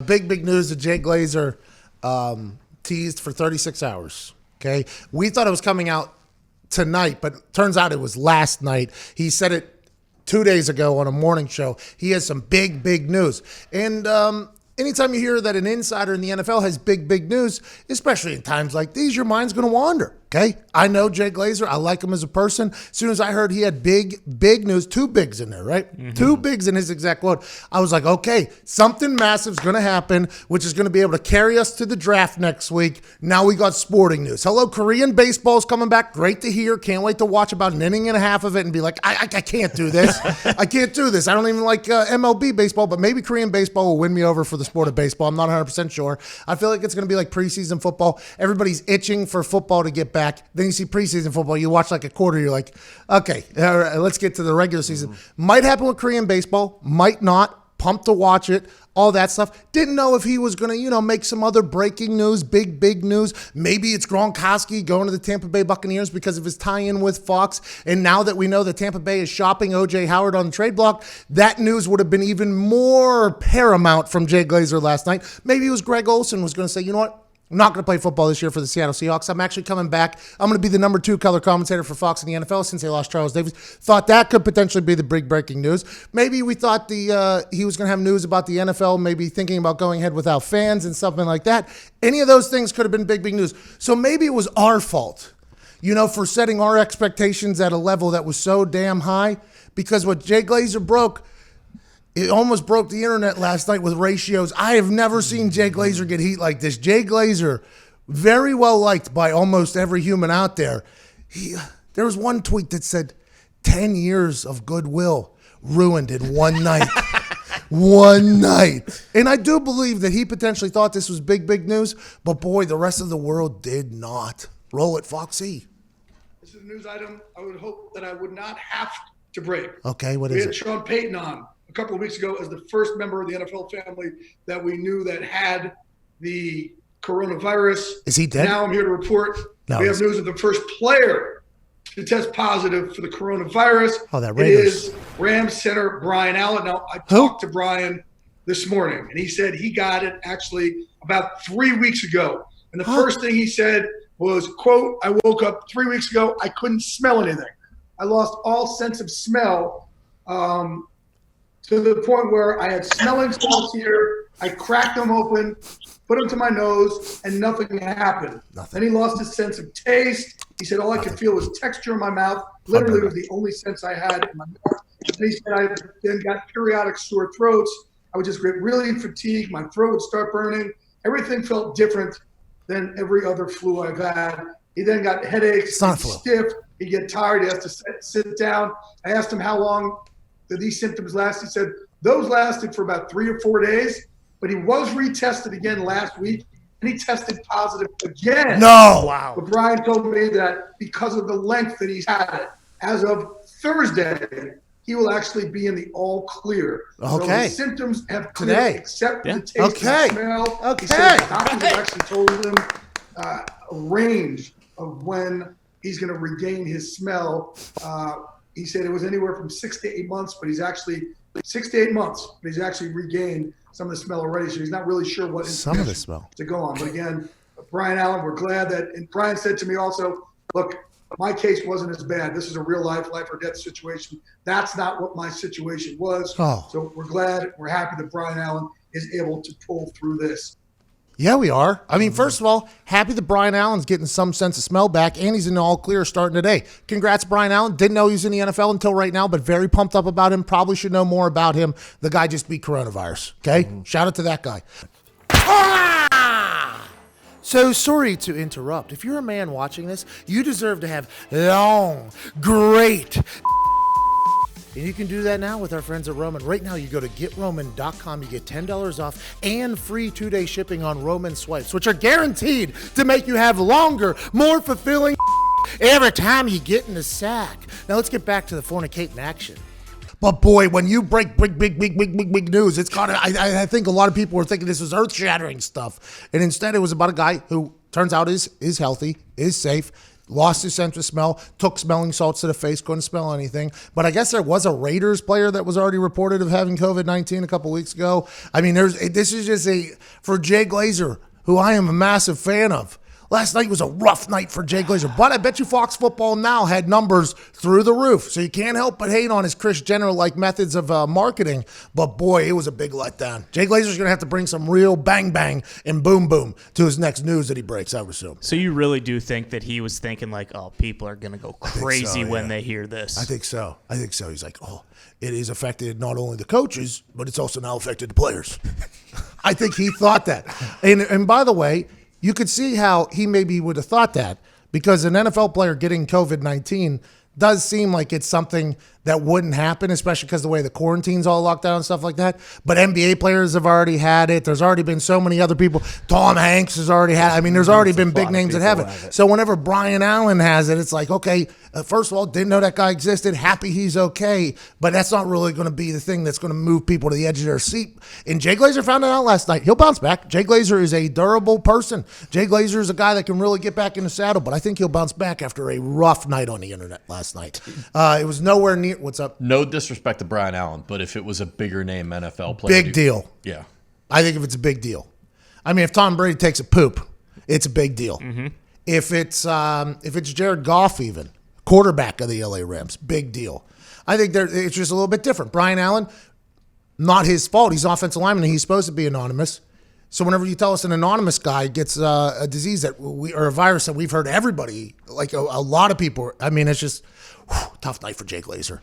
Big news that Jay Glazer teased for 36 hours. Okay. We thought it was coming out tonight, but turns out it was last night. He said it 2 days ago on a morning show. He has some big news. And anytime you hear that an insider in the NFL has big news, especially in times like these, your mind's going to wander. Okay, I know Jay Glazer. I like him as a person. As soon as I heard he had big news, two bigs in there, right? Mm-hmm. Two bigs in his exact quote. I was like, okay, something massive is going to happen, which is going to be able to carry us to the draft next week. Now we got sporting news. Hello, Korean baseball's coming back. Great to hear. Can't wait to watch about an inning and a half of it and be like, I can't do this. I can't do this. I don't even like MLB baseball, but maybe Korean baseball will win me over for the sport of baseball. I'm not 100% sure. I feel like it's going to be like preseason football. Everybody's itching for football to get back. Then you see preseason football, you watch like a quarter, you're like, okay, all right, let's get to the regular season. Might happen with Korean baseball, might not. Pumped to watch it, all that stuff. Didn't know if he was going to, make some other breaking news, big news. Maybe it's Gronkowski going to the Tampa Bay Buccaneers because of his tie-in with Fox. And now that we know that Tampa Bay is shopping O.J. Howard on the trade block, that news would have been even more paramount from Jay Glazer last night. Maybe it was Greg Olsen was going to say, you know what? I'm not going to play football this year for the Seattle Seahawks. I'm actually coming back. I'm going to be the number 2 color commentator for Fox in the NFL since they lost Charles Davis. Thought that could potentially be the big breaking news. Maybe we thought he was going to have news about the NFL, maybe thinking about going ahead without fans and something like that. Any of those things could have been big news. So maybe it was our fault, for setting our expectations at a level that was so damn high, because what Jay Glazer broke, it almost broke the internet last night with ratios. I have never seen Jay Glazer get heat like this. Jay Glazer, very well liked by almost every human out there. There was one tweet that said, 10 years of goodwill ruined in one night. One night. And I do believe that he potentially thought this was big news, but boy, the rest of the world did not. Roll it, Foxy. This is a news item I would hope that I would not have to break. Okay, what is it? We had Sean Payton on a couple of weeks ago as the first member of the NFL family that we knew that had the coronavirus. Is he dead? Now I'm here to report we have news of the first player to test positive for the coronavirus. Oh, that Raiders. It is Rams center Brian Allen. Now, I talked to Brian this morning, and he said he got it actually about 3 weeks ago. And the first thing he said was, quote, I woke up 3 weeks ago. I couldn't smell anything. I lost all sense of smell. To the point where I had smelling salts here. I cracked them open, put them to my nose, and nothing happened. Then he lost his sense of taste. He said all I could feel was texture in my mouth. Literally, it was the only sense I had in my mouth. And he said I then got periodic sore throats. I would just get really fatigued. My throat would start burning. Everything felt different than every other flu I've had. He then got headaches, stiff. He'd get tired. He has to sit down. I asked him how long did these symptoms last. He said those lasted for about 3 or 4 days, but he was retested again last week, and he tested positive again. No, wow. But Brian told me that because of the length that he's had it, as of Thursday, he will actually be in the all clear. Okay. So his symptoms have cleared except the taste and smell. Okay. He said doctors have actually told him a range of when he's going to regain his smell. He said it was anywhere from 6 to 8 months, but he's actually 6 to 8 months, but he's actually regained some of the smell already. So he's not really sure what some of the smell to go on. But again, Brian Allen, we're glad that, and Brian said to me also, look, my case wasn't as bad. This is a real life or death situation. That's not what my situation was. So we're glad, we're happy that Brian Allen is able to pull through this. Yeah, we are. I mean, first of all, happy that Brian Allen's getting some sense of smell back, and he's in the all clear starting today. Congrats, Brian Allen. Didn't know he was in the NFL until right now, but very pumped up about him. Probably should know more about him. The guy just beat coronavirus, okay? Shout out to that guy. So sorry to interrupt. If you're a man watching this, you deserve to have long, great and you can do that now with our friends at Roman. Right now, you go to GetRoman.com. You get $10 off and free 2-day shipping on Roman swipes, which are guaranteed to make you have longer, more fulfilling every time you get in the sack. Now, let's get back to the fornicating action. But boy, when you break big news, it's kind of, I think a lot of people were thinking this was earth-shattering stuff. And instead, it was about a guy who turns out is healthy, is safe, lost his sense of smell, took smelling salts to the face, couldn't smell anything. But I guess there was a Raiders player that was already reported of having COVID-19 a couple weeks ago. I mean, this is just for Jay Glazer, who I am a massive fan of. Last night was a rough night for Jay Glazer, but I bet you Fox Football Now had numbers through the roof, so you can't help but hate on his Chris Jenner-like methods of marketing, but boy, it was a big letdown. Jay Glazer's going to have to bring some real bang-bang and boom-boom to his next news that he breaks, I would assume. So you really do think that he was thinking like, oh, people are going to go crazy when they hear this? I think so. He's like, oh, it has affected not only the coaches, but it's also now affected the players. I think he thought that. And by the way, you could see how he maybe would have thought that, because an NFL player getting COVID-19 does seem like it's something that wouldn't happen, especially because the way the quarantine's all locked down and stuff like that. But NBA players have already had it. There's already been so many other people. Tom Hanks has already had it. I mean, there's already been big names that have it. So whenever Brian Allen has it, it's like, okay, first of all, didn't know that guy existed. Happy he's okay. But that's not really going to be the thing that's going to move people to the edge of their seat. And Jay Glazer found it out last night. He'll bounce back. Jay Glazer is a durable person. Jay Glazer is a guy that can really get back in the saddle. But I think he'll bounce back after a rough night on the internet last night. It was nowhere near. What's up? No disrespect to Brian Allen, but if it was a bigger name NFL player. Big deal. Yeah. I think if it's a big deal. I mean, if Tom Brady takes a poop, it's a big deal. Mm-hmm. If it's Jared Goff even, quarterback of the LA Rams, big deal. I think it's just a little bit different. Brian Allen, not his fault. He's an offensive lineman and he's supposed to be anonymous. So whenever you tell us an anonymous guy gets a disease or a virus that we've heard everybody, like a lot of people, I mean, it's just tough night for Jay Glazer.